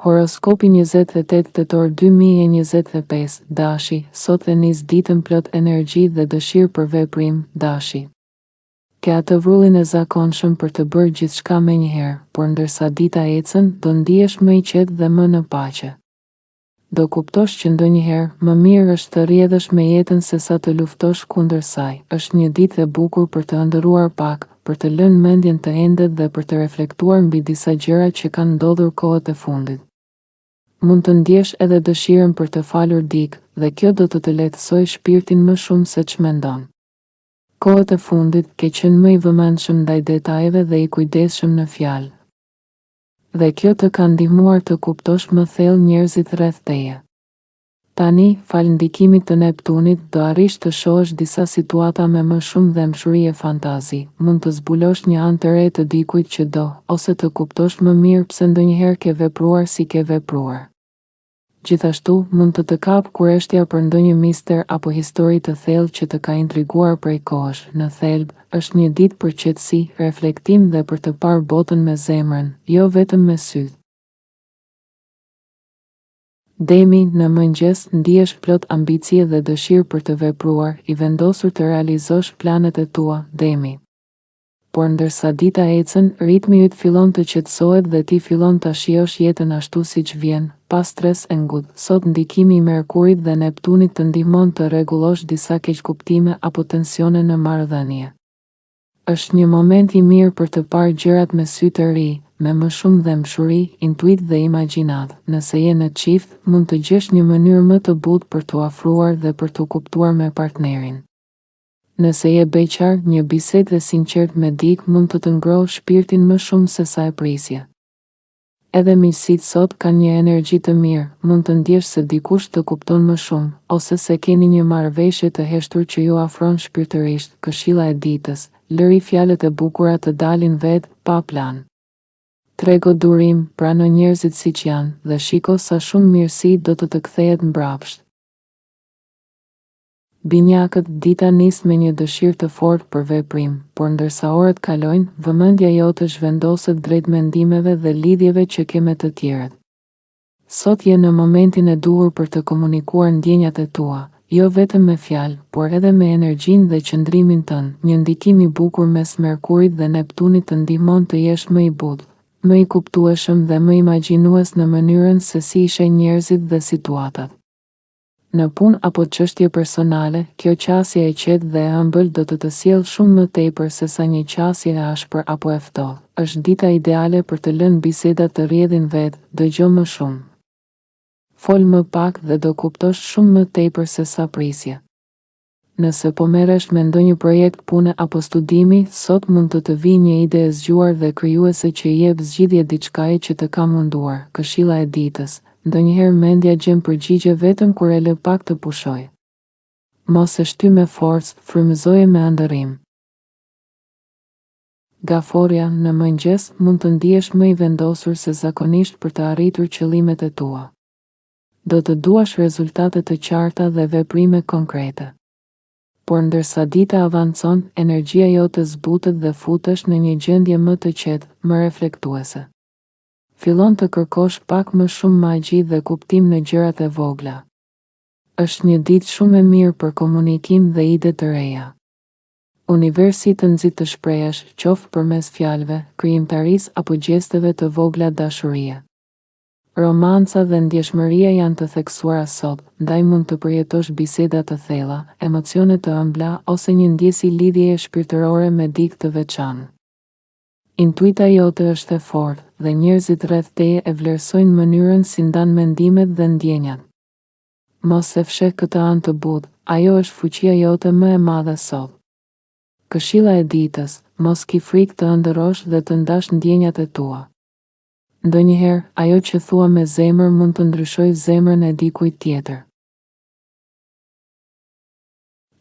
Horoskopi 28 tetor 2025, Dashi, sot e nis ditën plot energji dhe dëshirë për veprim, Dashi. Ke atë vrullin e zakonshëm për të bërë gjithçka me njëherë, por ndërsa dita ecën, do ndihesh më i qetë dhe më në paqe. Do kuptosh që ndonjëherë më mirë është të rrjedhësh me jetën se sa të luftosh kundër saj. Është një ditë e bukur për të ëndërruar pak, për të lënë mendjen të endet dhe për të reflektuar mbi disa gjëra që kanë ndodhur kohët e fundit. Mund të ndjesh edhe dëshirën për të falur dikë, dhe kjo do të lehtësojë shpirtin më shumë se ç'mendon. Kohët e fundit ke qenë më i vëmendshëm ndaj detajeve dhe i kujdesshëm në fjalë. Dhe kjo të ka ndihmuar të kuptosh më thellë njerëzit rreth teje. Tani, fal ndikimit të Neptunit, do arrish të shohësh disa situata me më shumë dëmshuri e fantazi. Mund të zbulosh një anë të re të dikujt që do, ose të kuptosh më mirë pse ndonjëherë ke vepruar si ke vepruar. Gjithashtu, mund të kapë kurreshtja për ndonjë mister apo histori të thellë që të ka intriguar prej kohësh. Në thelb, është një ditë për qetësi, reflektim dhe për të parë botën me zemrën, jo vetëm me sytë. Demi, në mëngjes, ndihesh plot ambicie dhe dëshirë për të vepruar, i vendosur të realizosh planet e tua, Demi. Por ndërsa dita ecën, ritmi yt fillon të qetësohet dhe ti fillon ta shijosh jetën ashtu siç vjen, pa stres e ngut. Sot ndikimi i Merkurit dhe Neptunit të ndihmon të rregullosh disa keqkuptime apo tensione në marrëdhënie. Është një moment i mirë për të parë gjërat me sy të ri, me më shumë dëmshuri, intuit dhe imagjinat. Nëse je në çift, mund të gjesh një mënyrë më të butë për t'u afruar dhe për t'u kuptuar me partnerin. Nëse je beqar, një bisedë e sinqert me dikë mund të të ngrohë shpirtin më shumë se sa e prisje. Edhe miqësitë sot kanë një energji të mirë, mund të ndjesh se dikush të kupton më shumë, ose se keni një marrëveshje të heshtur që ju afron shpirtërisht. Këshilla e ditës, lëri fjalët e bukura të dalin vetë, pa plan. Trego durim, prano njerëzit siç janë, dhe shiko sa shumë mirësi do të kthehet mbrapsht. Binjakët, dita nis me një dëshirë të fortë për veprim, por ndërsa orët kalojnë, vëmendja jote zhvendoset drejt mendimeve dhe lidhjeve që ke me të tjerët. Sot je në momentin e duhur për të komunikuar ndjenjat e tua, jo vetëm me fjalë, por edhe me energjinë dhe qëndrimin tënd. Një ndikim i bukur mes Merkurit dhe Neptunit të ndihmon të jesh më i butë, më i kuptueshëm dhe më imagjinues në mënyrën se si i sheh njerëzit dhe situatat. Në punë apo çështje personale, kjo qasje e qetë dhe e ëmbël do të sjellë shumë më tepër se sa një qasje e ashpër apo e ftohtë. Është dita ideale për të lënë bisedat të rrjedhin vetë, dëgjo më shumë. Fol më pak dhe do kuptosh shumë më tepër se sa prisje. Nëse po merresh me ndonjë projekt pune apo studimi, sot mund të vijë një ide e zgjuar dhe krijuese që i jep zgjidhje diçkaje që të ka munduar. Këshilla e ditës, ndonjëherë mendja gjen përgjigje vetëm kur e lë pak të pushojë. Mos e shty me forcë, frymëzoje me ëndërrim. Gaforja, në mëngjes mund të ndihesh më i vendosur se zakonisht për të arritur qëllimet e tua. Do të duash rezultate të qarta dhe veprime konkrete. Por ndërsa dita avancon, energjia jote zbutet dhe futesh në një gjendje më të qetë, më reflektuese. Fillon të kërkosh pak më shumë magji dhe kuptim në gjërat e vogla. Është një ditë shumë e mirë për komunikim dhe ide të reja. Universi të nxit të shprehash, qoftë përmes fjalëve, krijimtarisë apo gjesteve të vogla dashurie. Romanca dhe ndjeshmëria janë të theksuara sot, ndaj mund të përjetosh biseda të thella, emocione të ëmbla ose një ndjesi lidhjeje shpirtërore me dikë të veçantë. Intuita jote është e fortë dhe njerëzit rreth teje e vlerësojnë mënyrën si ndan mendimet dhe ndjenjat. Mos e fsheh këtë anë të butë, ajo është fuqia jote më e madhe sot. Këshilla e ditës, mos ki frikë të ëndërrosh dhe të ndash ndjenjat e tua. Ndonjëherë, ajo që thua me zemër mund të ndryshojë zemrën e dikujt tjetër.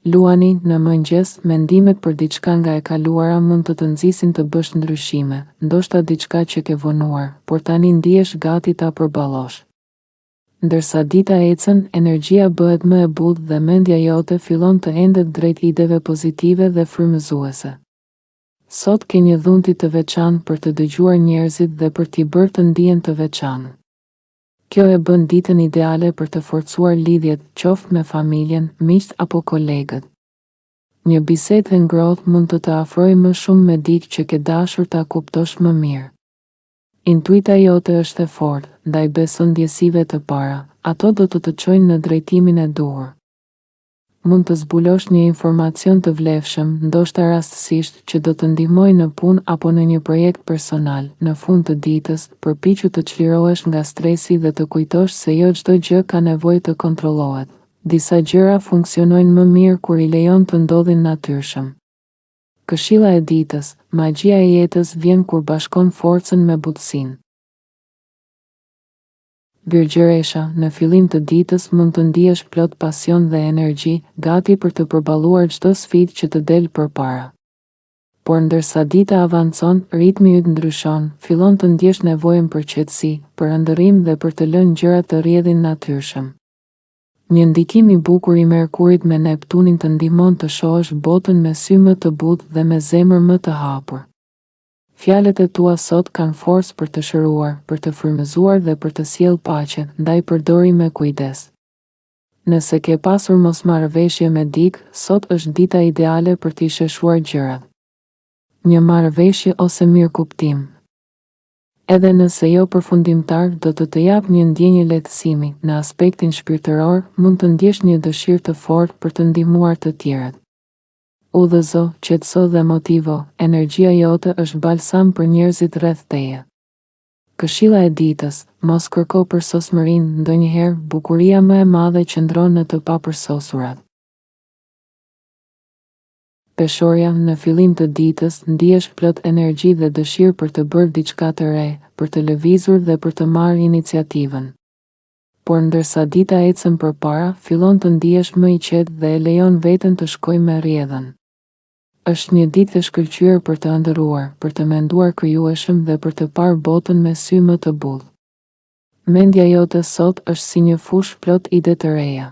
Luani, në mëngjes, mendimet për diçka nga e kaluara mund të nxisin të bësh ndryshime, ndoshta diçka që ke vonuar, por tani ndihesh gati ta përballosh. Ndërsa dita ecën, energjia bëhet më e butë dhe mendja jote fillon të endet drejt ideve pozitive dhe frymëzuese. Sot ke një dhunti të veçantë për të dëgjuar njerëzit dhe për t'i bërë të ndihen të veçantë. Kjo e bën ditën ideale për të forcuar lidhjet, qoftë me familjen, miqt apo kolegët. Një bisedë e ngrohtë mund të afrojë më shumë me dikë që ke dashur ta kuptosh më mirë. Intuita jote është e fortë, ndaj beson ndjesive të para, ato do të çojnë në drejtimin e duhur. Mund të zbulosh një informacion të vlefshëm, ndoshta rastësisht, që do të ndihmojë në punë apo në një projekt personal. Në fund të ditës, përpiqu të çlirohesh nga stresi dhe të kujtosh se jo çdo gjë ka nevojë të kontrollohet. Disa gjëra funksionojnë më mirë kur i lejon të ndodhin natyrshëm. Këshilla e ditës: magjia e jetës vjen kur bashkon forcën me butësinë. Virgjëresha, në fillim të ditës mund të ndihesh plot pasion dhe energji, gati për të përballuar çdo sfidë që të del përpara. Por ndërsa dita avancon, ritmi yt ndryshon, fillon të ndjesh nevojën për qetësi, për ëndërrim dhe për të lënë gjërat të rrjedhin natyrshëm. Një ndikim i bukur i Merkurit me Neptunin të ndihmon të shohësh botën me sy më të butë dhe me zemër më të hapur. Fjalët e tua sot kanë forcë për të shëruar, për të frymëzuar dhe për të sjellë paqe, ndaj përdori me kujdes. Nëse ke pasur mosmarrëveshje me dikë, sot është dita ideale për t'i sheshuar gjërat. Një marrëveshje ose mirëkuptim, edhe nëse jo përfundimtar, do të jap një ndjenjë lehtësimi. Në aspektin shpirtëror, mund të ndjesh një dëshirë të fortë për të ndihmuar të tjerët. Udhëzo, qetëso dhe motivo, energjia jote është balsam për njerëzit rreth teje. Këshilla e ditës: mos kërko përsosmërinë, ndonjëherë bukuria më e madhe qëndron në të papërsosurat. Peshorja, në fillim të ditës ndihesh plot energji dhe dëshirë për të bërë diçka të re, për të lëvizur dhe për të marrë iniciativën. Por ndërsa dita ecën përpara, fillon të ndihesh më i qetë dhe e lejon veten të shkojë me rrjedhën. Është një ditë e shkëlqyer për të ëndërruar, për të menduar krijueshëm dhe për të parë botën me sy më të butë. Mendja jote sot është si një fushë plot ide të reja.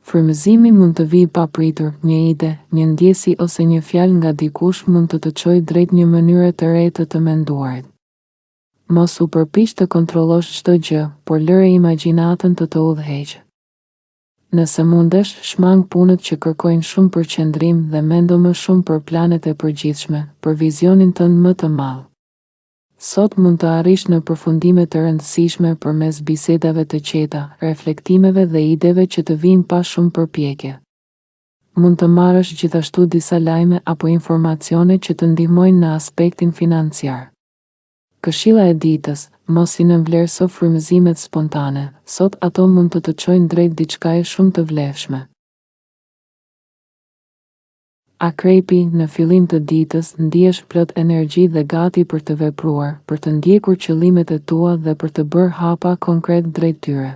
Frymëzimi mund të vijë papritur, një ide, një ndjesi ose një fjalë nga dikush mund të çojë drejt një mënyre të re të menduarit. Mos u përpiq të kontrollosh çdo gjë, por lëre imagjinatën të udhëheqë. Nëse mundesh, shmang punët që kërkojnë shumë përqendrim dhe mendo më shumë për planet e përgjithshme, për vizionin tënd më të madh. Sot mund të arrish në përfundime të rëndësishme përmes bisedave të qeta, reflektimeve dhe ideve që të vijnë pa shumë përpjekje. Mund të marrësh gjithashtu disa lajme apo informacione që të ndihmojnë në aspektin financiar. Këshilla e ditës: mos i nënvlerëso frymëzimet spontane, sot ato mund të çojnë drejt diçkaje shumë të vlefshme. Akrepi, në fillim të ditës ndihesh plot energji dhe gati për të vepruar, për të ndjekur qëllimet e tua dhe për të bërë hapa konkret drejt tyre.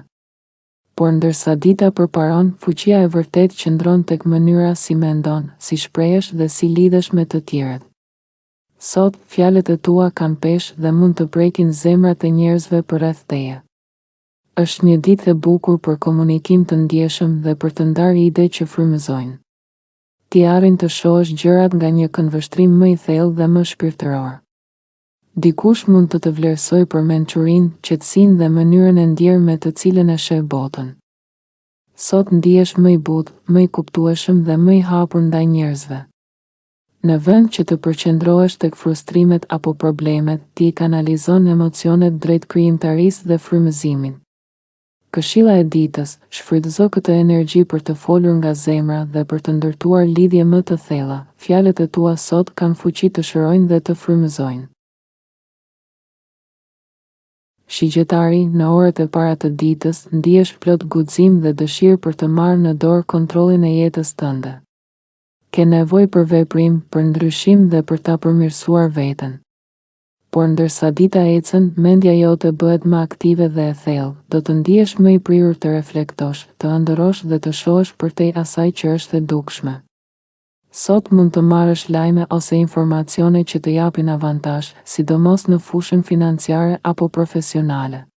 Por ndërsa dita përparon, fuqia e vërtet qëndron tek mënyra si mendon, si shprehesh dhe si lidhesh me të tjerët. Sot, fjalët e tua kanë peshë dhe mund të prekin zemrat e njerëzve përreth teje. Është një ditë e bukur për komunikim të ndjeshëm dhe për të ndarë ide që frymëzojnë. Ti arrin të shohësh gjërat nga një këndvështrim më i thellë dhe më shpirtëror. Dikush mund të vlerësojë për mençurinë, qetësinë dhe mënyrën e ndjerë me të cilën e sheh botën. Sot ndihesh më i butë, më i kuptueshëm dhe më i hapur ndaj njerëzve. Në vend që të përqendrohesh tek frustrimet apo problemet, ti kanalizon emocionet drejt krijimtarisë dhe frymëzimin. Këshilla e ditës: shfrytëzo këtë energji për të folur nga zemra dhe për të ndërtuar lidhje më të thella. Fjalët e tua sot kanë fuqi të shërojnë dhe të frymëzojnë. Shigjetari, në orët e para të ditës ndihesh plot guxim dhe dëshirë për të marrë në dorë kontrollin e jetës tënde. Ke nevojë për veprim, për ndryshim dhe për ta përmirësuar veten. Por ndërsa dita ecën, mendja jote bëhet më aktive dhe e thellë, do të ndihesh më i prirur të reflektosh, të ëndërrosh dhe të shohësh përtej asaj që është e dukshme. Sot mund të marrësh lajme ose informacione që të japin avantazh, sidomos në fushën financiare apo profesionale.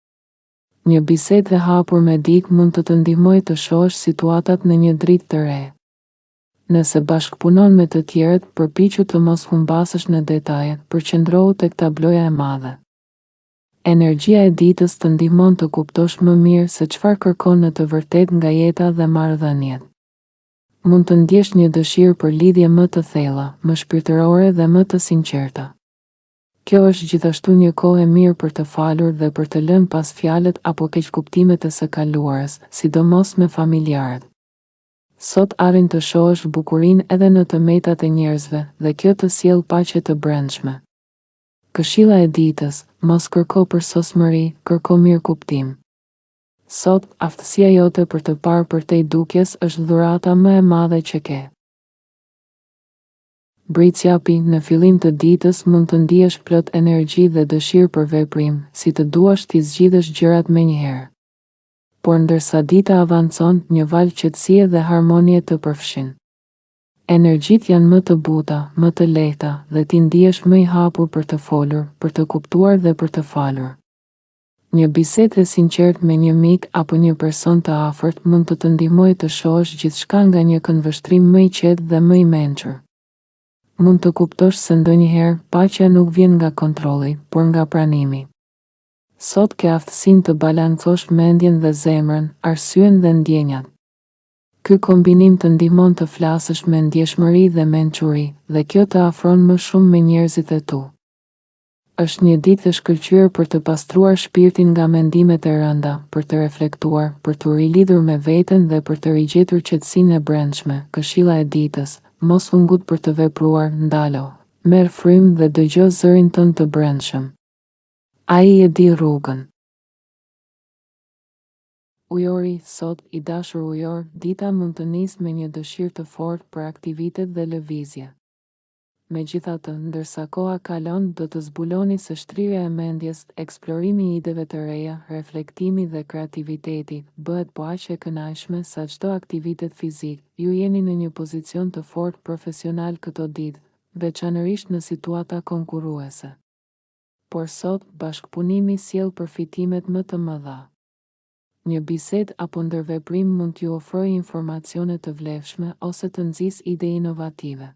Një bisedë e hapur me dikë mund të të ndihmojë të shohësh situatat në një dritë të re. Nëse bashkëpunon me të tjerët, përpiqu të mos humbasësh në detaje, përqendrohu tek tabloja e madhe. Energjia e ditës të ndihmon të kuptosh më mirë se çfarë kërkon në të vërtetë nga jeta dhe marrëdhëniet. Mund të ndjesh një dëshirë për lidhje më të thella, më shpirtërore dhe më të sinqerta. Kjo është gjithashtu një kohë e mirë për të falur dhe për të lënë pas fjalët apo keqkuptimet e së kaluarës, sidomos me familjarët. Sot arrin të shohësh bukurinë edhe në të metat e njerëzve dhe kjo të sjell paqe të brendshme. Këshilla e ditës: mos kërko përsosmëri, kërko mirëkuptim. Sot, aftësia jote për të parë përtej dukjes është dhurata më e madhe që ke. Britsjapi: në fillim të ditës mund të ndihesh plot energji dhe dëshirë për veprim, si të duash t'i zgjidhësh gjërat menjëherë. Por ndërsa dita avancon, një valë qetësie dhe harmonie të përfshin. Energjitë janë më të buta, më të lehta dhe ti ndihesh më i hapur për të folur, për të kuptuar dhe për të falur. Një bisedë e sinqertë me një mik apo një person të afërt mund të të ndihmojë të shohësh gjithçka nga një këndvështrim më i qetë dhe më i mençur. Mund të kuptosh se ndonjëherë paqja nuk vjen nga kontrolli, por nga pranimi. Sot ke aftësinë të balancosh mendjen dhe zemrën, arsyen dhe ndjenjat. Ky kombinim të ndihmon të flasësh me ndjeshmëri dhe mençuri, dhe kjo të afron më shumë me njerëzit e tu. Është një ditë e shkëlqyer për të pastruar shpirtin nga mendimet e rënda, për të reflektuar, për të rilidhur me veten dhe për të rigjetur qetësinë e brendshme. Këshilla e ditës: mos u ngut për të vepruar, ndalo, merr frymë dhe dëgjo zërin tënd të brendshëm. Ai e di rrugën. Ujori: sot, i dashur ujor, dita mund të nisë me një dëshirë të fortë për aktivitet dhe lëvizje. Megjithatë, ndërsa koha kalon, do të zbuloni se shtrirja e mendjes, eksplorimi i ideve të reja, reflektimi dhe kreativiteti bëhet po aq e kënaqshme sa çdo aktivitet fizik. Ju jeni në një pozicion të fortë profesional këto ditë, veçanërisht në situata konkurruese. Por sot, bashkëpunimi sjell përfitimet më të mëdha. Një bisedë apo ndërveprim mund t'ju ofrojë informacione të vlefshme ose të nxjisë ide inovative.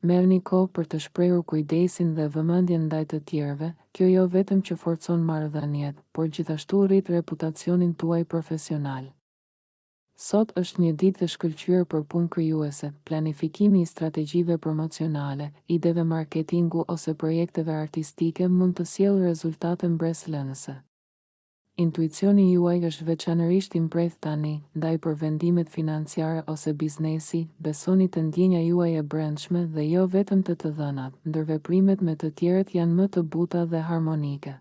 Merrni kohë për të shprehur kujdesin dhe vëmendjen ndaj të tjerëve, kjo jo vetëm që forcon marrëdhëniet, por gjithashtu rrit reputacionin tuaj profesional. Sot është një ditë e shkëlqyer për punë krijuese, planifikimi i strategjive promocionale, ideve marketingu ose projekteve artistike mund të sjellë rezultate mbreslënëse. Intuicioni juaj është veçanërisht i mprejtë tani, ndaj për vendimet financiare ose biznesi, besoni të ndjenja juaj e brendshme dhe jo vetëm të dhënat, ndërveprimet me të tjerët janë më të buta dhe harmonike.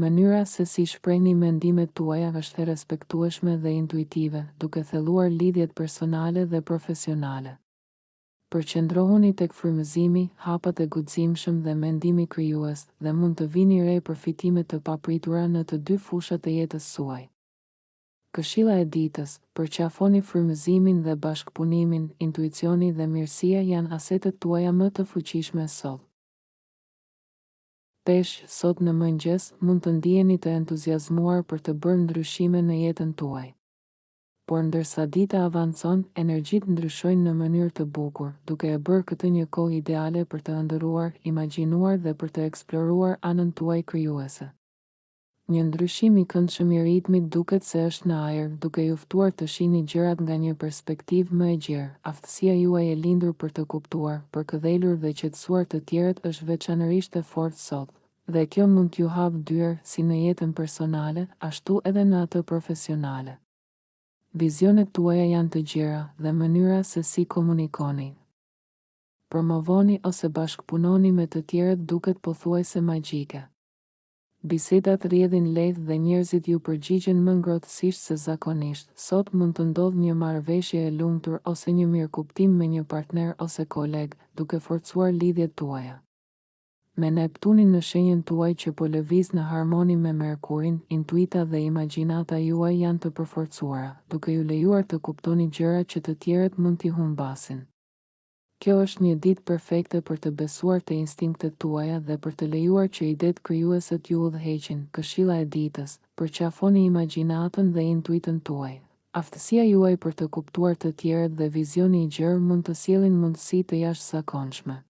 Mënyra se si shprehni mendimet tuaja është e respektueshme dhe intuitive, duke thelluar lidhjet personale dhe profesionale. Përqendrohuni tek frymëzimi, hapat e guximshëm dhe mendimi krijues, dhe mund të vini re përfitime të papritura në të dy fushat e jetës suaj. Këshilla e ditës: përqafoni frymëzimin dhe bashkëpunimin, intuicioni dhe mirësia janë asetet tuaja më të fuqishme sot. Pesh: sot në mëngjes mund të ndiheni të entuziazmuar për të bërë ndryshime në jetën tuaj. Por ndërsa dita avancon, energjitë ndryshojnë në mënyrë të bukur, duke e bërë këtë një kohë ideale për të ëndërruar, imagjinuar dhe për të eksploruar anën tuaj krijuese. Një ndryshim i këndshëm i ritmit duket se është në ajër, duke ju ftuar të shihni gjërat nga një perspektivë më e gjerë. Aftësia juaj e lindur për të kuptuar, përkëdhelur dhe qetësuar të tjerët është veçanërisht e fortë sot, dhe kjo mund t'ju hapë dyer si në jetën personale, ashtu edhe në atë profesionale. Vizionet tuaja janë të gjera dhe mënyra se si komunikoni, promovoni ose bashkëpunoni me të tjerët duket pothuajse magjike. Bisedat rrjedhin lehtë dhe njerëzit ju përgjigjen më ngrohtësisht se zakonisht. Sot mund të ndodhë një marrëveshje e lumtur ose një mirëkuptim me një partner ose koleg, duke forcuar lidhjet tuaja. Me Neptunin në shenjën tuaj që po lëviz në harmoni me Merkurin, intuita dhe imagjinata juaj janë të përforcuara, duke ju lejuar të kuptoni gjëra që të tjerët mund t'i humbasin. Kjo është një ditë perfekte për të besuar te instinktet tuaja dhe për të lejuar që idetë krijuese t'ju udhëheqin. Këshilla e ditës: përqafoni imagjinatën dhe intuitën tuaj. Aftësia juaj për të kuptuar të tjerët dhe vizioni i gjerë mund të sjellin mundësi të jashtëzakonshme.